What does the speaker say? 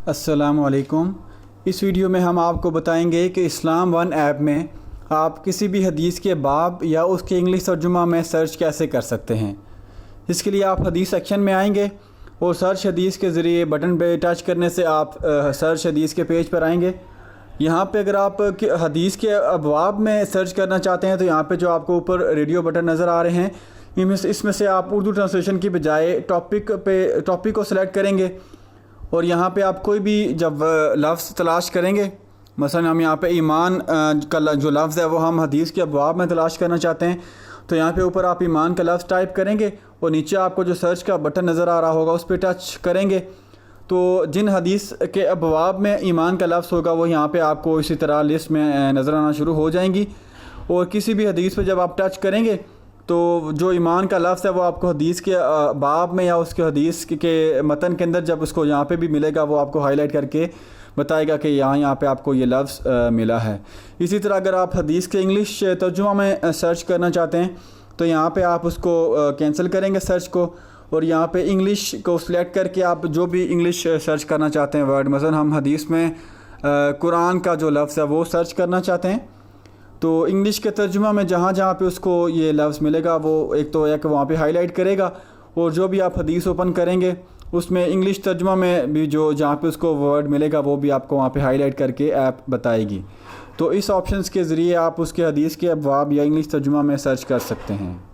अस्सलाम वालेकुम। इस वीडियो में हम आपको बताएंगे कि इस्लाम वन ऐप में आप किसी भी हदीस के बाब या उसके इंग्लिश तर्जुमा में सर्च कैसे कर सकते हैं। इसके लिए आप हदीस सेक्शन में आएंगे और सर्च हदीस के ज़रिए बटन पे टच करने से आप सर्च हदीस के पेज पर आएंगे। यहाँ पे अगर आप हदीस के अबवाब में सर्च करना चाहते हैं तो यहाँ पे जो आपको ऊपर रेडियो बटन नज़र आ रहे हैं इसमें से आप उर्दू ट्रांसलेशन की बजाय टॉपिक को सिलेक्ट करेंगे और यहाँ पे आप कोई भी जब लफ्ज़ तलाश करेंगे, मसलन हम यहाँ पे ईमान का जो लफ्ज़ है वो हम हदीस के अबवाब में तलाश करना चाहते हैं तो यहाँ पे ऊपर आप ईमान का लफ्ज़ टाइप करेंगे और नीचे आपको जो सर्च का बटन नज़र आ रहा होगा उस पर टच करेंगे तो जिन हदीस के अबवाब में ईमान का लफ्ज़ होगा वो यहाँ पे आपको इसी तरह लिस्ट में नज़र आना शुरू हो जाएंगी। और किसी भी हदीस पे जब आप टच करेंगे तो जो ईमान का लफ्ज़ है वो आपको हदीस के बाब में या उसके हदीस के मतन के अंदर जब उसको यहाँ पे भी मिलेगा वो आपको हाईलाइट करके बताएगा कि यहाँ पे आपको ये लफ्ज़ मिला है। इसी तरह अगर आप हदीस के इंग्लिश तर्जुमा में सर्च करना चाहते हैं तो यहाँ पे आप उसको कैंसिल करेंगे सर्च को और यहाँ पे इंग्लिश को सिलेक्ट करके आप जो भी इंग्लिश सर्च करना चाहते हैं वर्ड, मसलन हम हदीस में कुरान का जो लफ्ज़ है वो सर्च करना चाहते हैं तो इंग्लिश के तर्जुमा में जहाँ जहाँ पे उसको ये लफ्ज़ मिलेगा वो एक वहाँ पे हाईलाइट करेगा और जो भी आप हदीस ओपन करेंगे उसमें इंग्लिश तर्जुमा में भी जो जहाँ पे उसको वर्ड मिलेगा वो भी आपको वहाँ पे हाईलाइट करके ऐप बताएगी। तो इस ऑप्शंस के ज़रिए आप उसके हदीस के अबवाब या इंग्लिश तर्जुमा में सर्च कर सकते हैं।